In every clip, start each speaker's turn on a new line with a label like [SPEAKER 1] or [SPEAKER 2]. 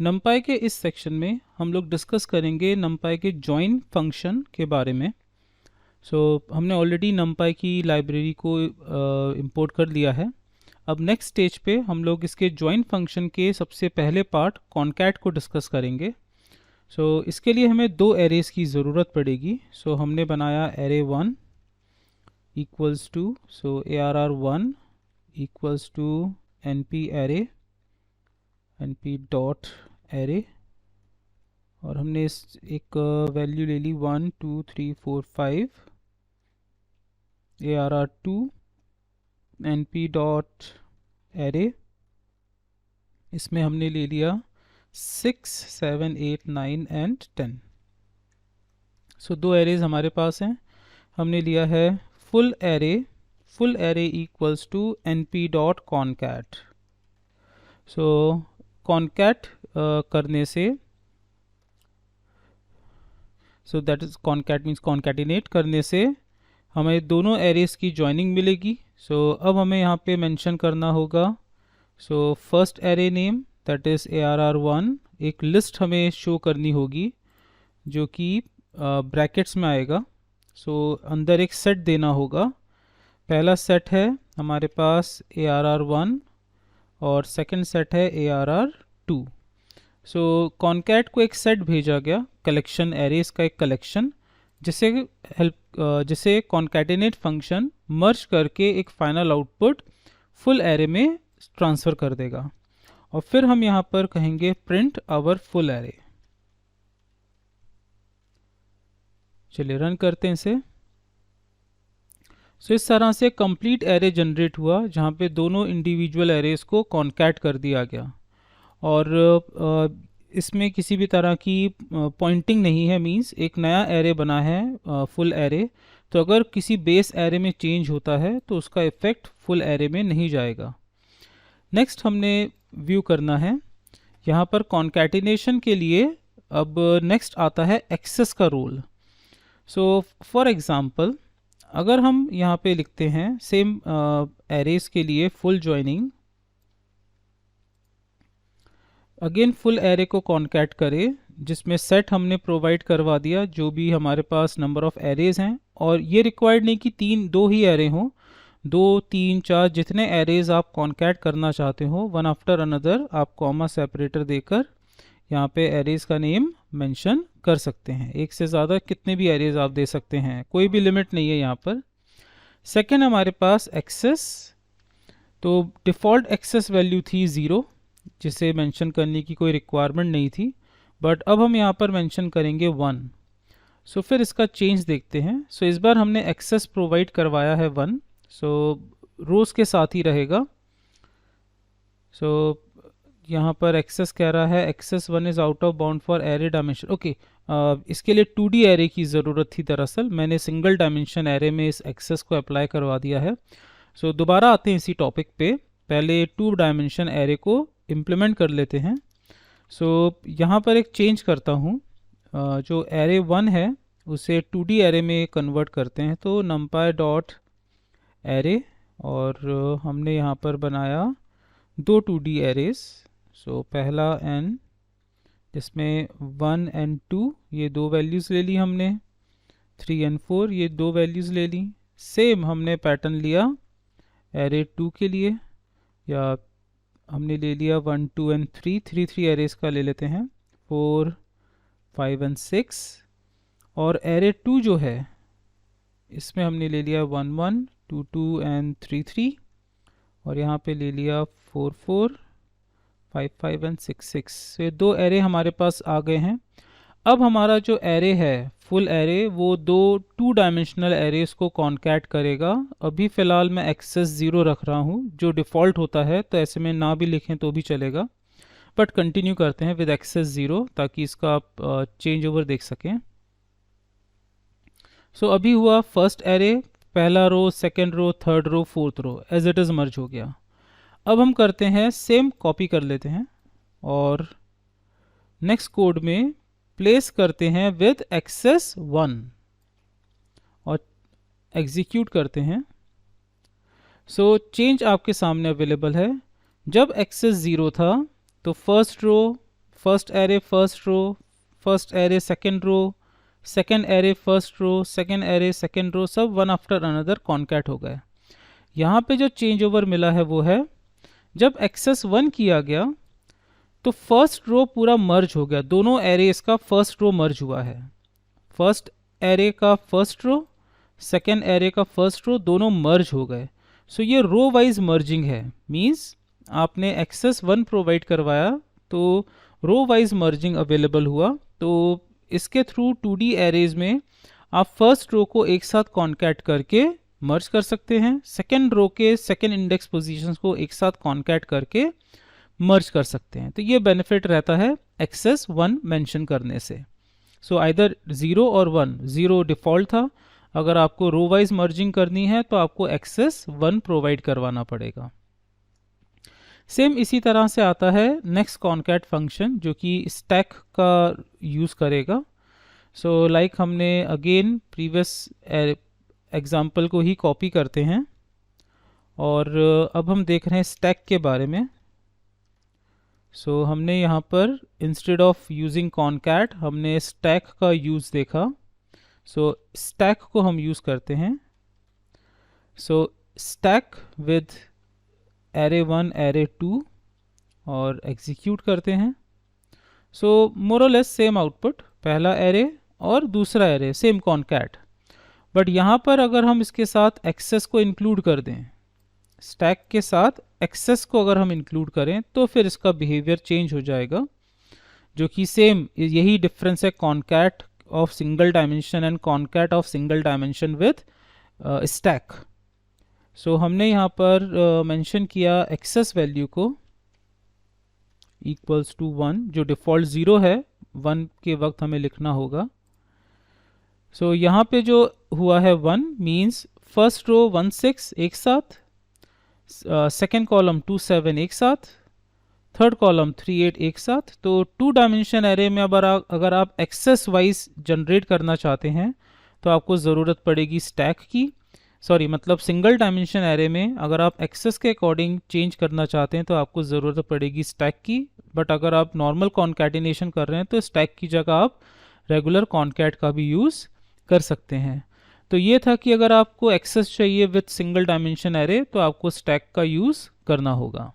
[SPEAKER 1] numpy के इस section में हम लोग डिस्कस करेंगे numpy के join फंक्शन के बारे में। हमने ऑलरेडी numpy की लाइब्रेरी को इंपोर्ट कर लिया है। अब नेक्स्ट स्टेज पे हम लोग इसके join फंक्शन के सबसे पहले पार्ट concat को डिस्कस करेंगे। इसके लिए हमें दो एरेज़ की ज़रूरत पड़ेगी। हमने बनाया array 1 equals to arr1 equals to np array np dot array और हमने इस एक वैल्यू ले ली 1 2 3 4 5 arr2 np डॉट array, इसमें हमने ले लिया 6 7 8 9 एंड 10। दो एरेज हमारे पास हैं। हमने लिया है full array equals to np dot concat. Concat करने से that is concat means concatenate करने से हमें दोनों एरेज की ज्वाइनिंग मिलेगी। अब हमें यहाँ पे मेंशन करना होगा first array name that is arr1, एक लिस्ट हमें शो करनी होगी जो कि ब्रैकेट्स में आएगा। अंदर एक सेट देना होगा। पहला सेट है हमारे पास arr1 और सेकंड सेट है arr2। कॉनकैट को एक सेट भेजा गया, कलेक्शन एरेज का एक कलेक्शन, जिसे कॉन्कैटिनेट फंक्शन मर्ज करके एक फाइनल आउटपुट फुल एरे में ट्रांसफ़र कर देगा। और फिर हम यहाँ पर कहेंगे प्रिंट आवर फुल एरे। चलिए रन करते हैं इसे। इस तरह से कंप्लीट एरे जनरेट हुआ जहाँ पे दोनों इंडिविजुअल एरेज को कॉन्कैट कर दिया गया और इसमें किसी भी तरह की पॉइंटिंग नहीं है, मींस एक नया एरे बना है फुल एरे। तो अगर किसी बेस एरे में चेंज होता है तो उसका इफेक्ट फुल एरे में नहीं जाएगा। नेक्स्ट हमने व्यू करना है यहाँ पर कॉन्कैटिनेशन के लिए। अब नेक्स्ट आता है एक्सेस का रोल। फॉर एग्जांपल अगर हम यहाँ पे लिखते हैं सेम एरेज के लिए full joining, again full array को कॉन्कैट करें जिसमें सेट हमने प्रोवाइड करवा दिया जो भी हमारे पास नंबर ऑफ एरेज हैं। और ये रिक्वायर्ड नहीं कि दो ही एरे हों, 2 3 4 जितने एरेज आप कॉन्कैट करना चाहते हो वन आफ्टर अनदर आप कॉमा सेपरेटर देकर यहाँ पे एरेज का नेम मेंशन कर सकते हैं। एक से ज़्यादा कितने भी एरेज आप दे सकते हैं, कोई भी लिमिट नहीं है यहाँ पर। सेकेंड हमारे पास एक्सेस, तो डिफ़ॉल्ट एक्सेस वैल्यू थी 0 जिसे मेंशन करने की कोई रिक्वायरमेंट नहीं थी, बट अब हम यहाँ पर मेंशन करेंगे 1। फिर इसका चेंज देखते हैं। इस बार हमने एक्सेस प्रोवाइड करवाया है 1, रोज़ के साथ ही रहेगा। यहाँ पर एक्सेस कह रहा है access 1 is out of bound for array dimension. Okay, इसके लिए 2D एरे की ज़रूरत थी। दरअसल मैंने सिंगल डायमेंशन एरे में इस एक्सेस को अप्लाई करवा दिया है। दोबारा आते हैं इसी टॉपिक पे, पहले 2 डायमेंशन एरे को इम्प्लीमेंट कर लेते हैं। यहाँ पर एक चेंज करता हूँ, जो एरे 1 है उसे 2D एरे में कन्वर्ट करते हैं। तो numpy डॉट एरे और हमने यहाँ पर बनाया 2 2D एरेज। पहला n जिसमें 1 and 2 ये 2 वैल्यूज़ ले ली हमने, 3 and 4 ये 2 वैल्यूज़ ले ली। सेम हमने पैटर्न लिया एरे 2 के लिए, या हमने ले लिया 1 2 and 3 एरेज का ले लेते हैं, 4 5 and 6। और एरे 2 जो है इसमें हमने ले लिया 1 1 2 2 and 3 3 और यहाँ पे ले लिया 4 4 5 5 and 6 6। ये 2 एरे हमारे पास आ गए हैं। अब हमारा जो एरे है फुल एरे वो 2 डायमेंशनल एरेज को कॉन्कैट करेगा। अभी फ़िलहाल मैं एक्सेस 0 रख रहा हूँ जो डिफ़ॉल्ट होता है, तो ऐसे में ना भी लिखें तो भी चलेगा, बट कंटिन्यू करते हैं विद एक्सेस 0 ताकि इसका आप चेंज ओवर देख सकें। अभी हुआ फर्स्ट एरे, पहला row, second row, third row, fourth row as it is merge हो गया। अब हम करते हैं सेम कॉपी कर लेते हैं और नेक्स्ट कोड में प्लेस करते हैं विद एक्सेस 1 और एग्जीक्यूट करते हैं। चेंज आपके सामने अवेलेबल है। जब एक्सेस 0 था तो first row, first array first row, first array second row, second array first row, second array second row, सब वन आफ्टर अनदर कॉन्कैट हो गए। यहाँ पे जो चेंज ओवर मिला है वो है जब एक्सेस 1 किया गया तो फर्स्ट रो पूरा मर्ज हो गया, दोनों एरेज का फर्स्ट रो मर्ज हुआ है। फर्स्ट एरे का फर्स्ट रो, सेकेंड एरे का फर्स्ट रो, दोनों मर्ज हो गए। सो ये रो वाइज मर्जिंग है, मींस आपने एक्सेस 1 प्रोवाइड करवाया तो रो वाइज मर्जिंग अवेलेबल हुआ। तो इसके थ्रू 2D एरेज में आप फर्स्ट रो को एक साथ कॉन्कैट करके मर्ज कर सकते हैं, सेकेंड रो के सेकेंड इंडेक्स पोजीशंस को एक साथ कॉन्कैट करके मर्ज कर सकते हैं। तो ये बेनिफिट रहता है एक्सेस 1 मेंशन करने से। सो आइदर 0 और 1, 0 डिफ़ॉल्ट था, अगर आपको रो वाइज मर्जिंग करनी है तो आपको एक्सेस 1 प्रोवाइड करवाना पड़ेगा। सेम इसी तरह से आता है नेक्स्ट कॉन्कैट फंक्शन जो कि स्टैक का यूज़ करेगा। सो लाइक हमने अगेन प्रीवियस एग्जाम्पल को ही कॉपी करते हैं और अब हम देख रहे हैं स्टैक के बारे में। सो हमने यहाँ पर इंस्टेड ऑफ यूजिंग कॉन्कैट हमने स्टैक का यूज़ देखा। सो स्टैक को हम यूज़ करते हैं। सो स्टैक विद एरे 1 एरे 2 और एग्जीक्यूट करते हैं। सो मोर और लेस सेम आउटपुट, पहला एरे और दूसरा एरे सेम कॉन्कैट, बट यहाँ पर अगर हम इसके साथ एक्सेस को इंक्लूड कर दें, स्टैक के साथ एक्सेस को अगर हम इंक्लूड करें तो फिर इसका बिहेवियर चेंज हो जाएगा, जो कि सेम यही डिफरेंस है concat of single dimension and concat of single dimension with stack. So हमने यहाँ पर मेंशन किया एक्सेस वैल्यू को इक्वल्स टू 1, जो डिफ़ॉल्ट 0 है, 1 के वक्त हमें लिखना होगा। सो यहाँ पे जो हुआ है 1 मीन्स फर्स्ट रो 1 6 एक साथ, सेकेंड कॉलम 2 7 एक साथ, थर्ड कॉलम 3 8 एक साथ। तो 2 डायमेंशन एरे में अगर आप एक्सेस वाइज जनरेट करना चाहते हैं तो आपको ज़रूरत पड़ेगी स्टैक की, मतलब सिंगल डायमेंशन एरे में अगर आप एक्सेस के अकॉर्डिंग चेंज करना चाहते हैं तो आपको ज़रूरत पड़ेगी स्टैक की। बट अगर आप नॉर्मल कॉन्कैटिनेशन कर रहे हैं तो स्टैक की जगह आप रेगुलर कॉन्कैट का भी यूज़ कर सकते हैं। तो ये था कि अगर आपको एक्सेस चाहिए विद सिंगल डायमेंशन एरे तो आपको स्टैक का यूज़ करना होगा।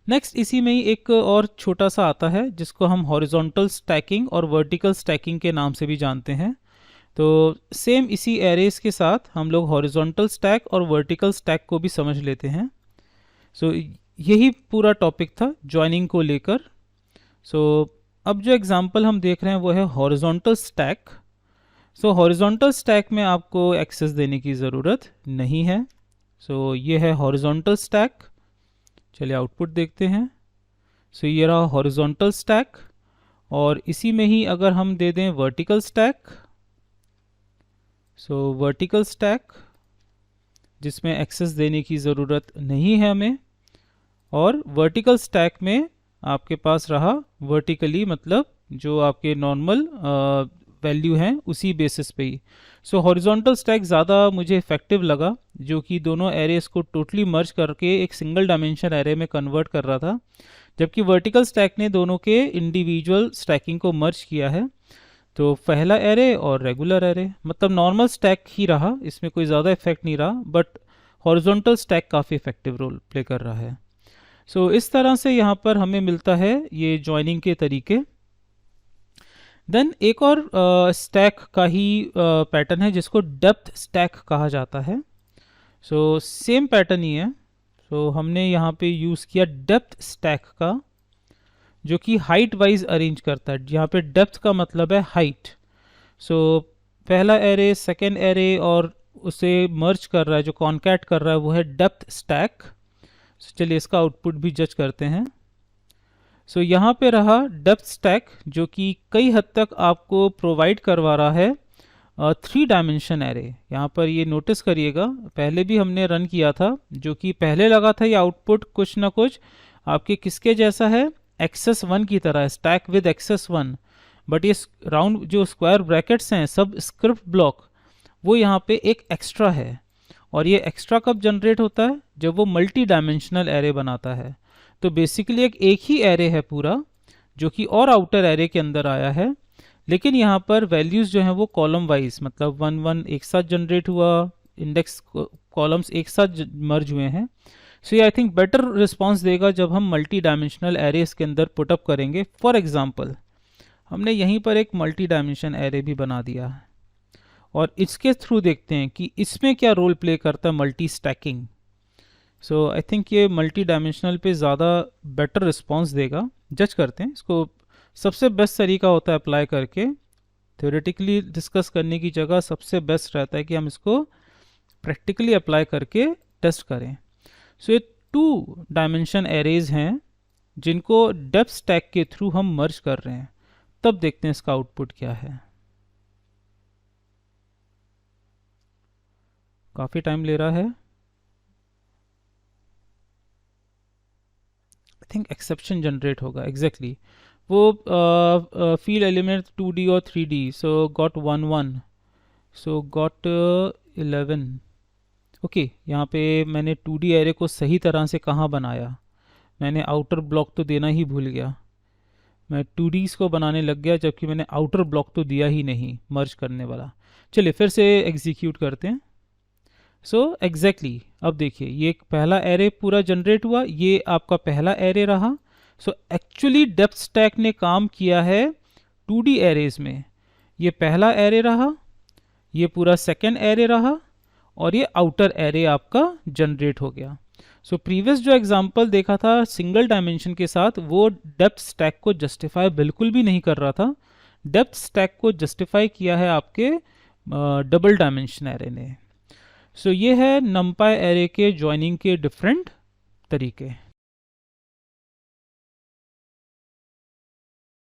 [SPEAKER 1] नेक्स्ट इसी में ही एक और छोटा सा आता है जिसको हम हॉरिजॉन्टल स्टैकिंग और वर्टिकल स्टैकिंग के नाम से भी जानते हैं। तो सेम इसी एरेज के साथ हम लोग हॉरिजॉन्टल स्टैक और वर्टिकल स्टैक को भी समझ लेते हैं। सो यही पूरा टॉपिक था जॉइनिंग को लेकर। सो अब जो एग्जांपल हम देख रहे हैं वो है हॉरिजॉन्टल स्टैक। सो हॉरिजॉन्टल स्टैक में आपको एक्सेस देने की ज़रूरत नहीं है। सो ये है हॉरिजॉन्टल स्टैक। चलिए आउटपुट देखते हैं। सो ये रहा हॉरिजॉन्टल स्टैक और इसी में ही अगर हम दे दें वर्टिकल स्टैक, सो वर्टिकल स्टैक जिसमें एक्सेस देने की ज़रूरत नहीं है हमें, और वर्टिकल स्टैक में आपके पास रहा वर्टिकली, मतलब जो आपके नॉर्मल वैल्यू हैं उसी बेसिस पे ही। सो हॉरिजॉन्टल स्टैक ज़्यादा मुझे इफेक्टिव लगा, जो कि दोनों एरेस को टोटली मर्ज करके एक सिंगल डायमेंशन एरे में कन्वर्ट कर रहा था, जबकि वर्टिकल स्टैक ने दोनों के इंडिविजुअल स्टैकिंग को मर्ज किया है। तो पहला एरे और रेगुलर एरे, मतलब नॉर्मल स्टैक ही रहा, इसमें कोई ज़्यादा इफेक्ट नहीं रहा, बट हॉरिजॉन्टल स्टैक काफ़ी इफेक्टिव रोल प्ले कर रहा है। सो इस तरह से यहाँ पर हमें मिलता है ये जॉइनिंग के तरीके। देन एक और स्टैक का ही पैटर्न है जिसको डेप्थ स्टैक कहा जाता है। सो सेम पैटर्न ही है। सो हमने यहाँ पे यूज़ किया डेप्थ स्टैक का, जो कि हाइट वाइज अरेंज करता है। यहाँ पे डेप्थ का मतलब है हाइट। सो पहला एरे सेकेंड एरे और उसे मर्ज कर रहा है, जो कॉन्कैट कर रहा है वो है डेप्थ स्टैक। चलिए इसका आउटपुट भी जज करते हैं। सो यहाँ पे रहा डेप्थ स्टैक, जो कि कई हद तक आपको प्रोवाइड करवा रहा है 3 डायमेंशन एरे। यहाँ पर ये नोटिस करिएगा, पहले भी हमने रन किया था, जो कि पहले लगा था ये आउटपुट कुछ ना कुछ आपके किसके जैसा है, एक्सेस 1 की तरह, स्टैक विद एक्सेस 1। बट ये राउंड जो स्क्वायर ब्रैकेट्स हैं सब स्क्रिप्ट ब्लॉक, वो यहाँ पे एक एक्स्ट्रा है। और ये एक्स्ट्रा कब जनरेट होता है, जब वो मल्टी डायमेंशनल एरे बनाता है। तो बेसिकली एक ही एरे है पूरा, जो कि और आउटर एरे के अंदर आया है, लेकिन यहाँ पर वैल्यूज़ जो हैं वो कॉलम वाइज, मतलब 1 1 एक साथ जनरेट हुआ, इंडेक्स कॉलम्स एक साथ मर्ज हुए हैं। सो ये आई थिंक बेटर रिस्पॉन्स देगा जब हम मल्टी डायमेंशनल एरेज के अंदर पुटअप करेंगे। फॉर एग्जांपल हमने यहीं पर एक मल्टी डायमेंशन एरे भी बना दिया है, और इसके थ्रू देखते हैं कि इसमें क्या रोल प्ले करता है multi stacking. So I think ये मल्टी डायमेंशनल पे ज़्यादा बेटर रिस्पॉन्स देगा। जज करते हैं इसको। सबसे बेस्ट तरीका होता है अप्लाई करके, थ्योरेटिकली डिस्कस करने की जगह सबसे बेस्ट रहता है कि हम इसको प्रैक्टिकली अप्लाई करके टेस्ट करें। सो ये 2 डायमेंशन एरेज हैं जिनको डेप्थ स्टैक के थ्रू हम मर्ज कर रहे हैं। तब देखते हैं इसका आउटपुट क्या है। काफ़ी टाइम ले रहा है। आई थिंक एक्सेप्शन जनरेट होगा। एग्जैक्टली वो फील्ड एलिमेंट 2D और 3D, सो गॉट 1 1, सो गॉट 11। ओके, यहाँ पे मैंने 2D एरे को सही तरह से कहाँ बनाया, मैंने आउटर ब्लॉक तो देना ही भूल गया। मैं 2Ds को बनाने लग गया जबकि मैंने आउटर ब्लॉक तो दिया ही नहीं मर्ज करने वाला। चलिए फिर से एग्जीक्यूट करते हैं। सो एग्जैक्टली अब देखिए ये एक पहला एरे पूरा जनरेट हुआ, ये आपका पहला एरे रहा। सो एक्चुअली डेप्थ स्टैक ने काम किया है 2D एरेज में। ये पहला एरे रहा, ये पूरा सेकेंड एरे रहा, और ये आउटर एरे आपका जनरेट हो गया। सो प्रीवियस जो एग्जांपल देखा था सिंगल डायमेंशन के साथ, वो डेप्थ स्टैक को जस्टिफाई बिल्कुल भी नहीं कर रहा था। डेप्थ स्टैक को जस्टिफाई किया है आपके डबल डायमेंशन एरे ने। सो ये है नमपाई एरे के ज्वाइनिंग के डिफरेंट तरीके।